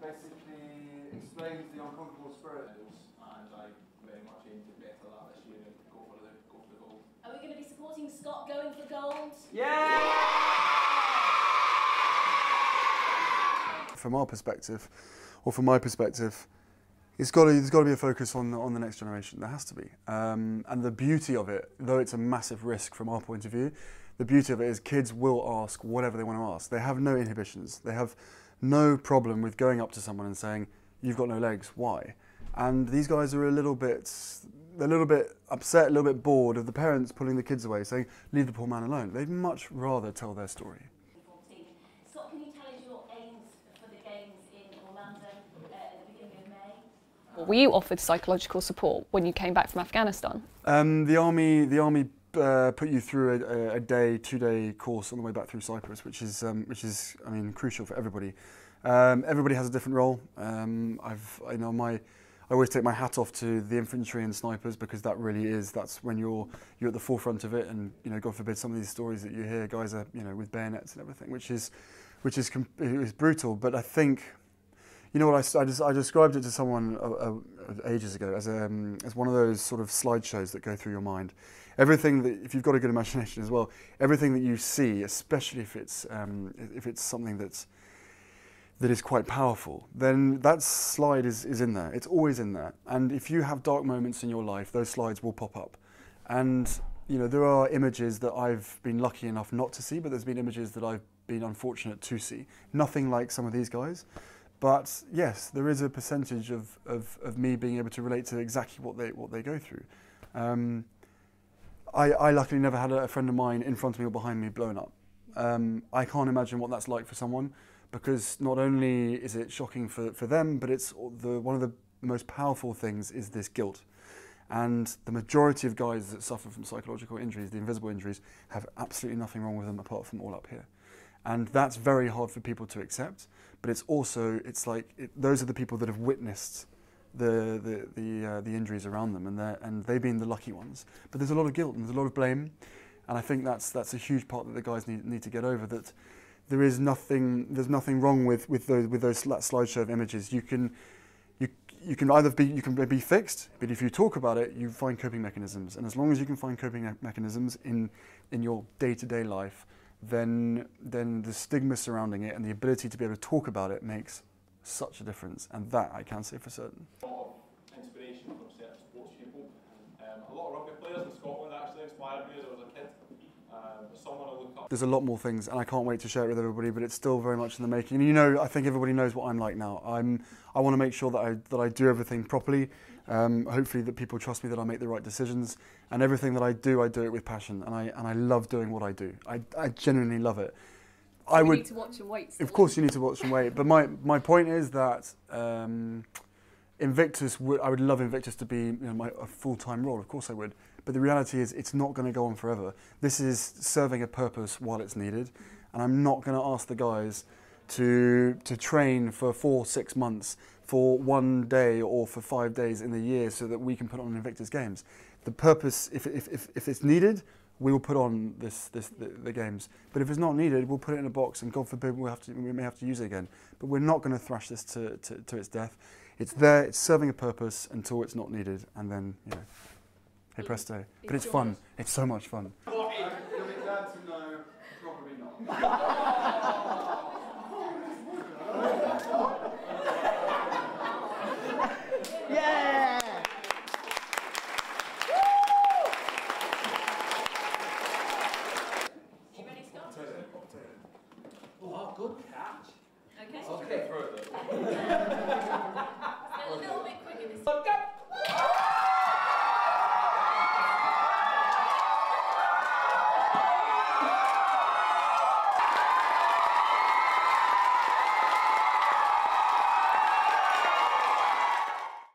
basically explains the uncomfortable spirit. And I very much aim to better that this year and go for the gold. Are we going to be supporting Scott going for gold? Yeah! From our perspective, or from my perspective, there's got to be a focus on the next generation. There has to be. And the beauty of it, though it's a massive risk from our point of view, the beauty of it is kids will ask whatever they want to ask. They have no inhibitions. They have no problem with going up to someone and saying, "You've got no legs, why?" And these guys are a little bit upset, a little bit bored of the parents pulling the kids away, saying, "Leave the poor man alone." They'd much rather tell their story. Scott, can you tell us your aims for the games in Orlando at the beginning of May? Were you offered psychological support when you came back from Afghanistan? The army put you through a 2-day course on the way back through Cyprus, which is I mean, crucial for everybody. Everybody has a different role. I always take my hat off to the infantry and snipers, because that's when you're at the forefront of it, and God forbid some of these stories that you hear, guys are with bayonets and everything, which is brutal. But I think, what I described it to someone ages ago as one of those sort of slideshows that go through your mind. Everything that, if you've got a good imagination as well, everything that you see, especially if it's something that is quite powerful, then that slide is in there. It's always in there. And if you have dark moments in your life, those slides will pop up. And there are images that I've been lucky enough not to see, but there's been images that I've been unfortunate to see. Nothing like some of these guys. But yes, there is a percentage of me being able to relate to exactly what they go through. I luckily never had a friend of mine in front of me or behind me blown up. I can't imagine what that's like for someone, because not only is it shocking for them, but it's one of the most powerful things is this guilt. And the majority of guys that suffer from psychological injuries, the invisible injuries, have absolutely nothing wrong with them apart from all up here. And that's very hard for people to accept, but those are the people that have witnessed the injuries around them, and they've been the lucky ones. But there's a lot of guilt and there's a lot of blame, and I think that's a huge part that the guys need to get over. That there's nothing wrong with those slideshow of images. You can either be fixed, but if you talk about it, you find coping mechanisms, and as long as you can find coping mechanisms in your day-to-day life, then the stigma surrounding it and the ability to be able to talk about it makes such a difference, and that I can say for certain. A lot of inspiration from certain sports people. A lot of rugby players in Scotland actually inspired me as I was a kid. Someone I look up. There's a lot more things, and I can't wait to share it with everybody, but it's still very much in the making. And I think everybody knows what I'm like now. I want to make sure that I do everything properly. Hopefully that people trust me that I make the right decisions, and everything that I do it with passion, and I love doing what I do. I genuinely love it. You need to watch and wait. Of course you need to watch and wait, but my point is that Invictus, I would love Invictus to be a full-time role, of course I would, but the reality is it's not going to go on forever. This is serving a purpose while it's needed, and I'm not going to ask the guys to train for 4-6 months for 1 day or for 5 days in the year so that we can put on Invictus Games. The purpose, if it's needed, we will put on the games. But if it's not needed, we'll put it in a box, and God forbid we may have to use it again. But we're not going to thrash this to its death. It's there, it's serving a purpose until it's not needed, and then, hey presto. But it's fun. It's so much fun. You'll be glad to know, probably not. Yeah! You ready, Scott? Oh, good catch. Okay. Okay. Still a little bit quicker this time.